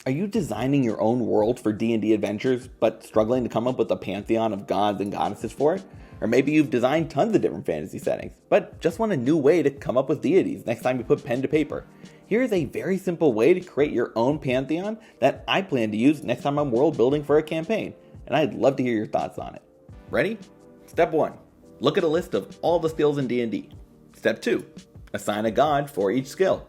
Are you designing your own world for D&D adventures, but struggling to come up with a pantheon of gods and goddesses for it? Or maybe you've designed tons of different fantasy settings, but just want a new way to come up with deities next time you put pen to paper. Here is a very simple way to create your own pantheon that I plan to use next time I'm world building for a campaign, and I'd love to hear your thoughts on it. Ready? Step 1. Look at a list of all the skills in D&D. Step 2. Assign a god for each skill.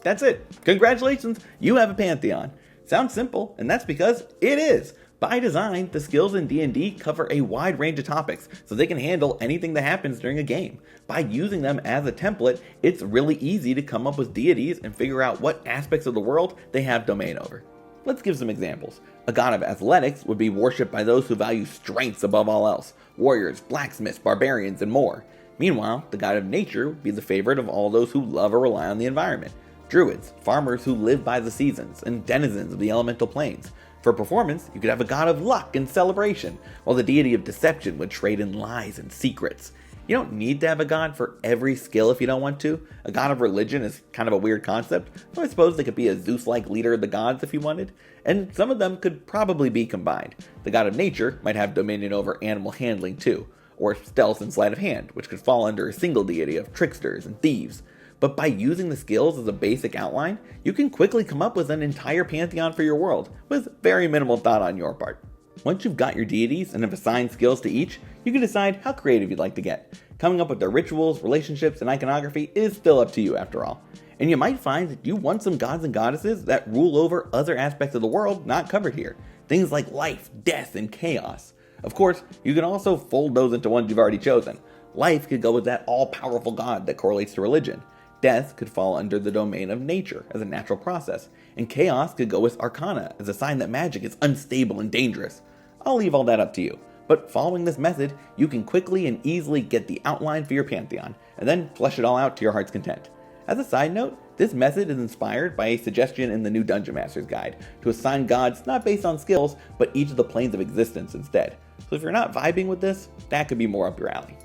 That's it. Congratulations, you have a pantheon. Sounds simple, and that's because it is. By design, the skills in D&D cover a wide range of topics, so they can handle anything that happens during a game. By using them as a template, it's really easy to come up with deities and figure out what aspects of the world they have domain over. Let's give some examples. A god of athletics would be worshipped by those who value strengths above all else. Warriors, blacksmiths, barbarians, and more. Meanwhile, the god of nature would be the favorite of all those who love or rely on the environment. Druids, farmers who live by the seasons, and denizens of the elemental planes. For performance, you could have a god of luck and celebration, while the deity of deception would trade in lies and secrets. You don't need to have a god for every skill if you don't want to. A god of religion is kind of a weird concept, so I suppose they could be a Zeus-like leader of the gods if you wanted, and some of them could probably be combined. The god of nature might have dominion over animal handling too, or stealth and sleight of hand, which could fall under a single deity of tricksters and thieves. But by using the skills as a basic outline, you can quickly come up with an entire pantheon for your world, with very minimal thought on your part. Once you've got your deities and have assigned skills to each, you can decide how creative you'd like to get. Coming up with their rituals, relationships, and iconography is still up to you after all. And you might find that you want some gods and goddesses that rule over other aspects of the world not covered here. Things like life, death, and chaos. Of course, you can also fold those into ones you've already chosen. Life could go with that all-powerful god that correlates to religion. Death could fall under the domain of nature as a natural process, and chaos could go with arcana as a sign that magic is unstable and dangerous. I'll leave all that up to you, but following this method, you can quickly and easily get the outline for your pantheon, and then flesh it all out to your heart's content. As a side note, this method is inspired by a suggestion in the new Dungeon Master's Guide to assign gods not based on skills, but each of the planes of existence instead. So if you're not vibing with this, that could be more up your alley.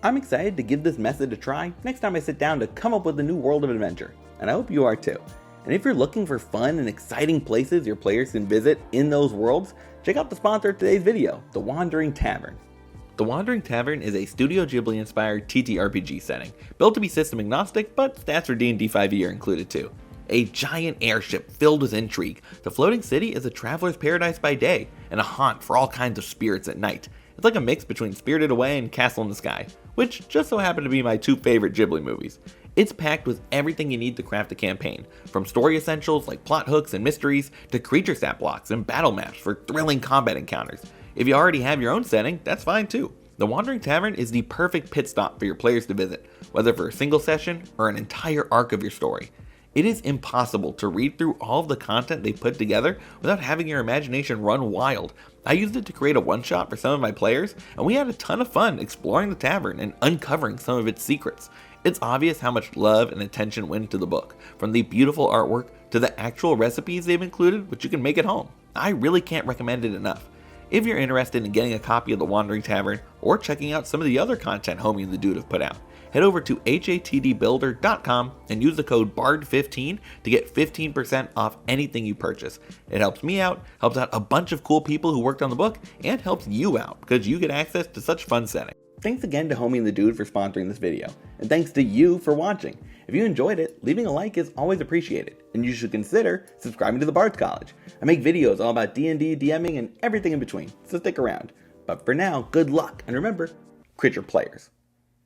I'm excited to give this method a try next time I sit down to come up with a new world of adventure, and I hope you are too. And if you're looking for fun and exciting places your players can visit in those worlds, check out the sponsor of today's video, The Wandering Tavern. The Wandering Tavern is a Studio Ghibli-inspired TTRPG setting, built to be system agnostic, but stats for D&D 5e are included too. A giant airship filled with intrigue, the floating city is a traveler's paradise by day, and a haunt for all kinds of spirits at night. It's like a mix between Spirited Away and Castle in the Sky, which just so happen to be my two favorite Ghibli movies. It's packed with everything you need to craft a campaign, from story essentials like plot hooks and mysteries, to creature stat blocks and battle maps for thrilling combat encounters. If you already have your own setting, that's fine too. The Wandering Tavern is the perfect pit stop for your players to visit, whether for a single session or an entire arc of your story. It is impossible to read through all of the content they put together without having your imagination run wild. I used it to create a one-shot for some of my players, and we had a ton of fun exploring the tavern and uncovering some of its secrets. It's obvious how much love and attention went into the book, from the beautiful artwork to the actual recipes they've included, which you can make at home. I really can't recommend it enough. If you're interested in getting a copy of The Wandering Tavern, or checking out some of the other content Homie and the Dude have put out, head over to hatdbuilder.com and use the code BARD15 to get 15% off anything you purchase. It helps me out, helps out a bunch of cool people who worked on the book, and helps you out because you get access to such fun settings. Thanks again to Homie and the Dude for sponsoring this video, and thanks to you for watching. If you enjoyed it, leaving a like is always appreciated, and you should consider subscribing to the Bard's College. I make videos all about D&D, DMing, and everything in between, so stick around. But for now, good luck, and remember, crit your players.